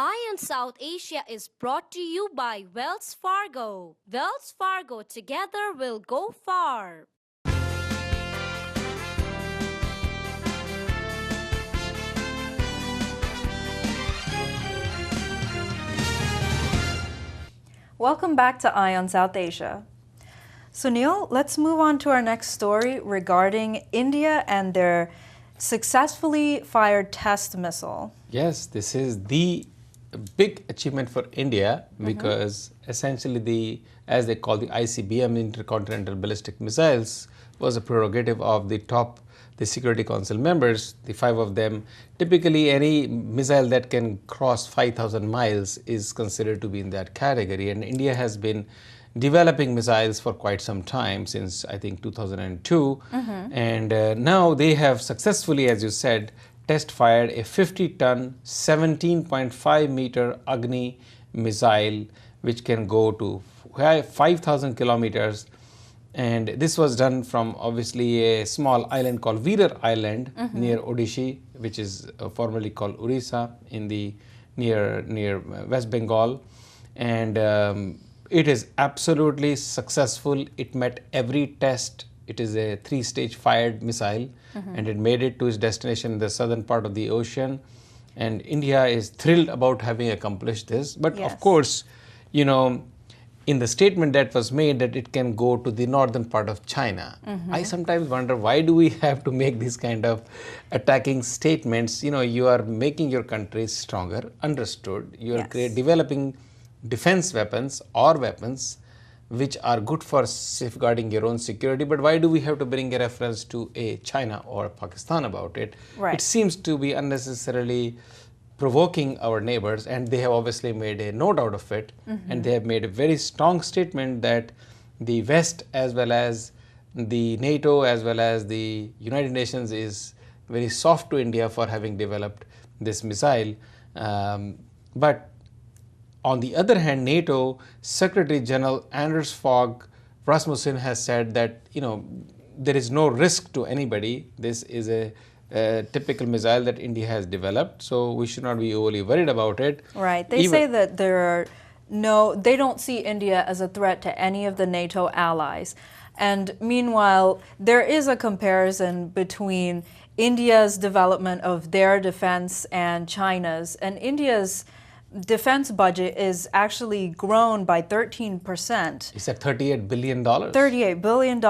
Eye on South Asia is brought to you by Wells Fargo. Wells Fargo, together we'll go far. Welcome back to Eye on South Asia. So Neil, let's move on to our next story regarding India and their successfully fired test missile. Yes, this is the big achievement for India because essentially as they call the ICBM, Intercontinental Ballistic Missiles, was a prerogative of the Security Council members, the 5 of them. Typically any missile that can cross 5,000 miles is considered to be in that category, and India has been developing missiles for quite some time, since I think 2002, and now they have successfully, as you said, test fired a 50-ton, 17.5 meter Agni missile which can go to 5,000 kilometers. And this was done from obviously a small island called Virar Island near Odisha, which is formerly called Orissa in the near West Bengal. And it is absolutely successful. It met every test. It is a 3-stage fired missile, and it made it to its destination in the southern part of the ocean. And India is thrilled about having accomplished this. But of course, you know, in the statement that was made that it can go to the northern part of China, I sometimes wonder, why do we have to make these kind of attacking statements? You know, you are making your country stronger, understood. You are developing defense weapons or weapons which are good for safeguarding your own security, but why do we have to bring a reference to a China or Pakistan about it? It seems to be unnecessarily provoking our neighbors, and they have obviously made a note out of it, and they have made a very strong statement that the West, as well as the NATO, as well as the United Nations, is very soft to India for having developed this missile. But on the other hand, NATO Secretary General Anders Fogh Rasmussen has said that, you know, there is no risk to anybody. This is a typical missile that India has developed, so we should not be overly worried about it. Right. They say that they don't see India as a threat to any of the NATO allies. And meanwhile, there is a comparison between India's development of their defense and China's, and India's defense budget is actually grown by 13%. It's at $38 billion. $38 billion,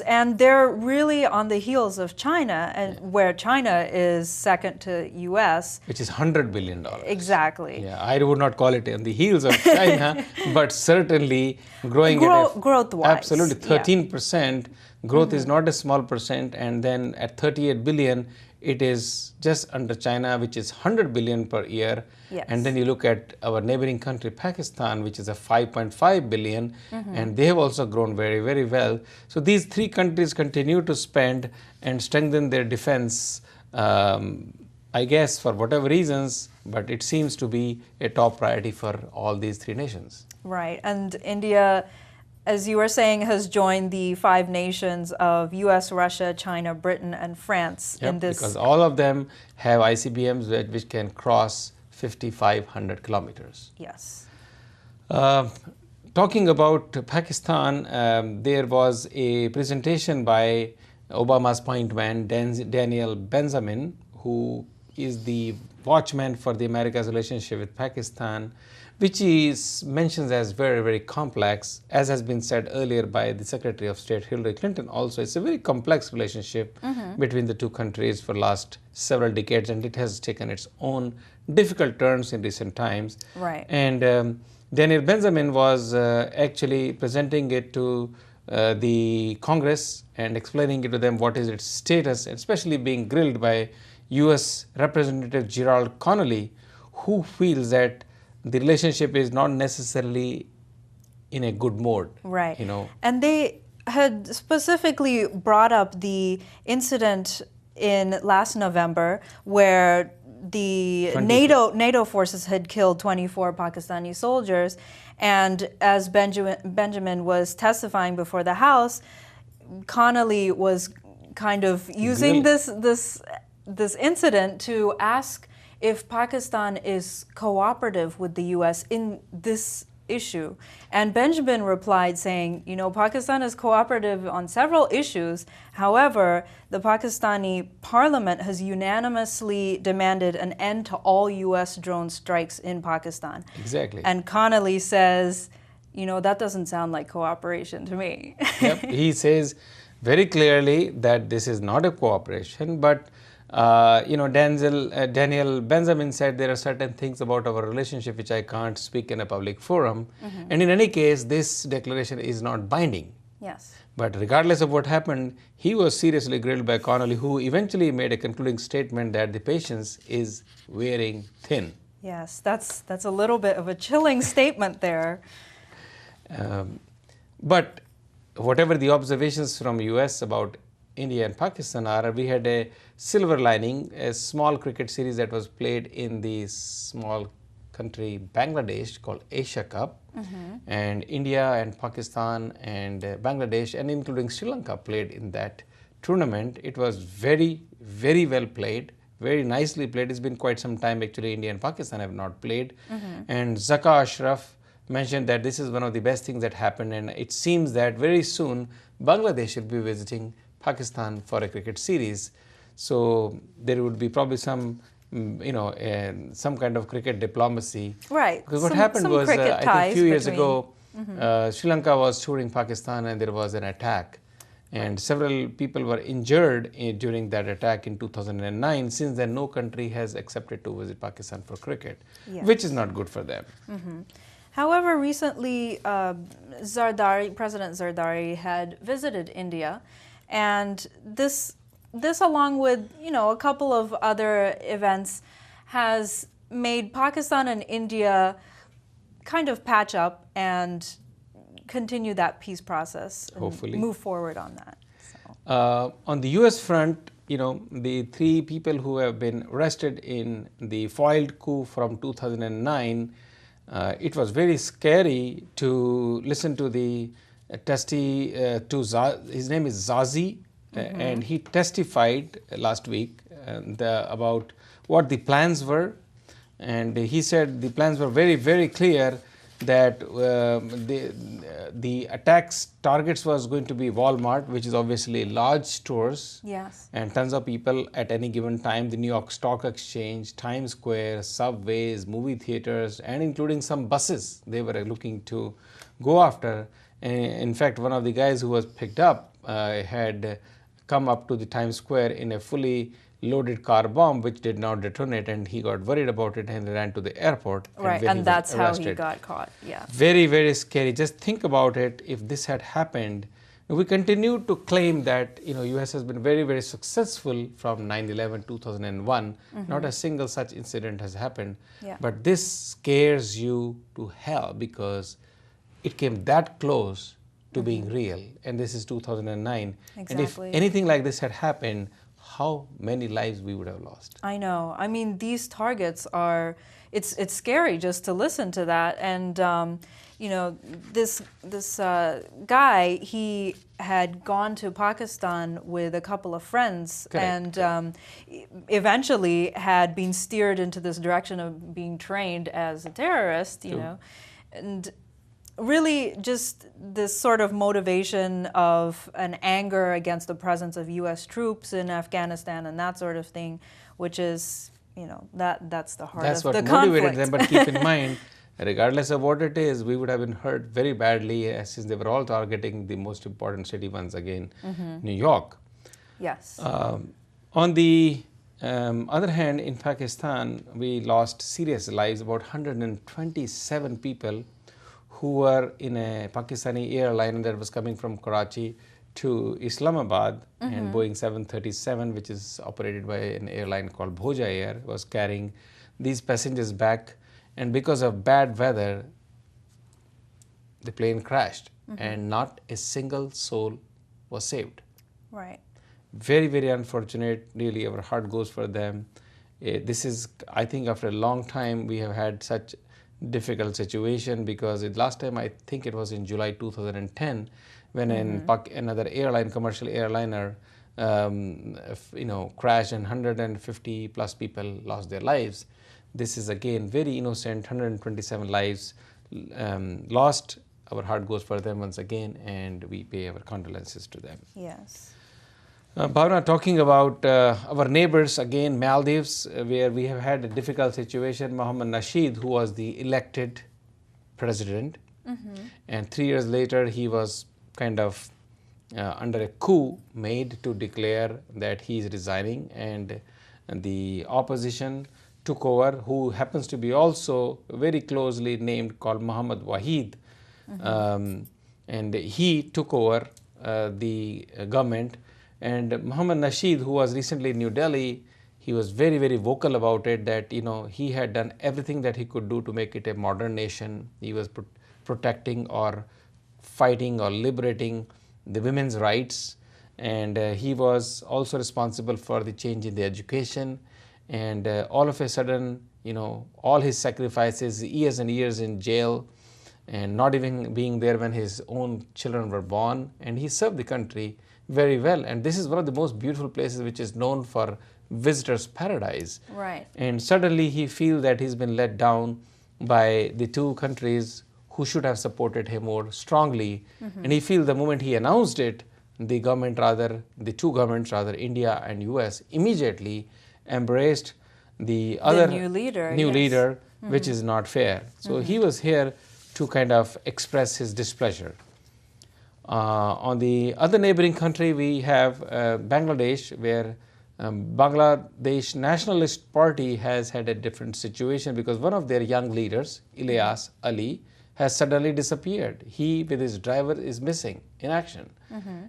and they're really on the heels of China, and where China is second to US. Which is $100 billion. Exactly. Yeah, I would not call it on the heels of China, but certainly growing growth-wise. Absolutely, 13%. Growth is not a small percent, and then at 38 billion, it is just under China, which is 100 billion per year. And then you look at our neighboring country, Pakistan, which is a 5.5 billion, and they have also grown very, very well. So these 3 countries continue to spend and strengthen their defense, I guess for whatever reasons, but it seems to be a top priority for all these 3 nations. Right, and India, as you were saying, has joined the 5 nations of US, Russia, China, Britain, and France in this. Because all of them have ICBMs which can cross 5,500 kilometers. Yes. Talking about Pakistan, there was a presentation by Obama's point man, Daniel Benjamin, who is the watchman for the America's relationship with Pakistan, which he mentions as very, very complex, as has been said earlier by the Secretary of State Hillary Clinton also. It's a very complex relationship between the 2 countries for last several decades, and it has taken its own difficult turns in recent times. Right. And Daniel Benjamin was actually presenting it to the Congress and explaining it to them what is its status, especially being grilled by US Representative Gerald Connolly, who feels that the relationship is not necessarily in a good mode. Right. You know. And they had specifically brought up the incident in last November where the NATO forces had killed 24 Pakistani soldiers, and as Benjamin was testifying before the House, Connolly was kind of using this incident to ask if Pakistan is cooperative with the U.S. in this issue. And Benjamin replied saying, Pakistan is cooperative on several issues. However, the Pakistani parliament has unanimously demanded an end to all U.S. drone strikes in Pakistan. Exactly. And Connolly says, that doesn't sound like cooperation to me. Yep. He says very clearly that this is not a cooperation, but Daniel Benjamin said there are certain things about our relationship which I can't speak in a public forum. And in any case, this declaration is not binding. Yes. But regardless of what happened, he was seriously grilled by Connolly, who eventually made a concluding statement that the patience is wearing thin. Yes, that's a little bit of a chilling statement there. But whatever the observations from US about India and Pakistan are, we had a silver lining, a small cricket series that was played in the small country Bangladesh called Asia Cup. And India and Pakistan and Bangladesh and including Sri Lanka played in that tournament. It was very, very well played, very nicely played. It's been quite some time actually India and Pakistan have not played. And Zaka Ashraf mentioned that this is one of the best things that happened, and it seems that very soon Bangladesh will be visiting Pakistan for a cricket series. So there would be probably some some kind of cricket diplomacy. Right. Because what happened was, I think a few years ago, Mm-hmm. Sri Lanka was touring Pakistan and there was an attack. And several people were injured during that attack in 2009. Since then, no country has accepted to visit Pakistan for cricket, Yes. which is not good for them. Mm-hmm. However, recently, President Zardari had visited India, and this along with a couple of other events has made Pakistan and India kind of patch up and continue that peace process and Hopefully. move forward on that. So. On the US front, the 3 people who have been arrested in the foiled coup from 2009, it was very scary to listen to the testy his name is Zazi, and he testified last week about what the plans were. And he said the plans were very, very clear, that the attacks targets was going to be Walmart, which is obviously large stores, Yes. and tons of people at any given time, the New York Stock Exchange, Times Square, subways, movie theaters, and including some buses they were looking to go after. In fact, one of the guys who was picked up had come up to the Times Square in a fully loaded car bomb, which did not detonate, and he got worried about it and ran to the airport. Right, where he and was that's how he arrested. got caught. Yeah. Very, very scary. Just think about it. If this had happened, we continue to claim that US has been very, very successful from 9/11, 2001. Not a single such incident has happened. Yeah. But this scares you to hell because it came that close to being real, and this is 2009. And if Exactly. anything like this had happened, how many lives we would have lost. I know. I mean, these targets are, it's scary just to listen to that. And, this guy, he had gone to Pakistan with a couple of friends. Correct. And eventually had been steered into this direction of being trained as a terrorist, you True. know. And really just this sort of motivation of an anger against the presence of U.S. troops in Afghanistan and that sort of thing, which is, that's the heart That's of the what conflict. motivated them. But keep in mind, regardless of what it is, we would have been hurt very badly since they were all targeting the most important city once again, New York. Yes. On the other hand, in Pakistan, we lost serious lives, about 127 people who were in a Pakistani airline that was coming from Karachi to Islamabad, and Boeing 737, which is operated by an airline called Bhoja Air, was carrying these passengers back, and because of bad weather, the plane crashed, and not a single soul was saved. Right. Very, very unfortunate. Really, our heart goes for them. This is, I think, after a long time we have had such difficult situation, because last time I think it was in July 2010 when another airline, commercial airliner, crashed and 150 plus people lost their lives. This is again very innocent, 127 lives lost. Our heart goes for them once again, and we pay our condolences to them. Yes. Bhavna, talking about our neighbors again, Maldives, where we have had a difficult situation. Mohammed Nasheed, who was the elected president, and 3 years later he was kind of under a coup made to declare that he is resigning, and the opposition took over, who happens to be also very closely named called Muhammad Wahid, and he took over the government. And Mohammed Nasheed, who was recently in New Delhi, he was very, very vocal about it, that he had done everything that he could do to make it a modern nation. He was protecting or fighting or liberating the women's rights, and he was also responsible for the change in the education. And all of a sudden, all his sacrifices, years and years in jail, and not even being there when his own children were born, and he served the country very well. And this is one of the most beautiful places which is known for visitors' paradise. Right. And suddenly he feels that he's been let down by the two countries who should have supported him more strongly. And he feels the moment he announced it, the two governments, India and US, immediately embraced the other new leader, leader, which is not fair. So he was here to kind of express his displeasure. On the other neighboring country, we have Bangladesh, where Bangladesh Nationalist Party has had a different situation, because one of their young leaders, Ilyas Ali, has suddenly disappeared. He, with his driver, is missing in action.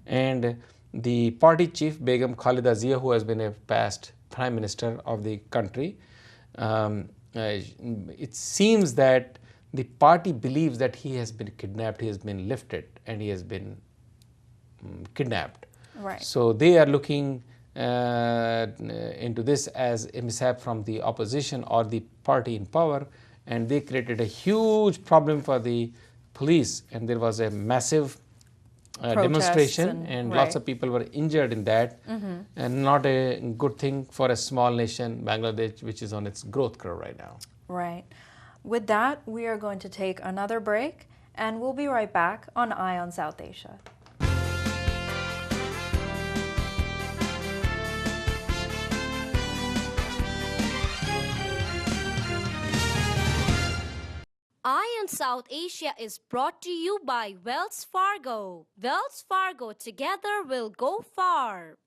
And the party chief, Begum Khalida Zia, who has been a past prime minister of the country, it seems that the party believes that he has been kidnapped, he has been lifted, and he has been kidnapped. Right. So they are looking into this as a mishap from the opposition or the party in power, and they created a huge problem for the police, and there was a massive demonstration, and lots of people were injured in that, and not a good thing for a small nation, Bangladesh, which is on its growth curve right now. Right. With that, we are going to take another break, and we'll be right back on Eye on South Asia. Eye on South Asia is brought to you by Wells Fargo. Wells Fargo, together we'll go far.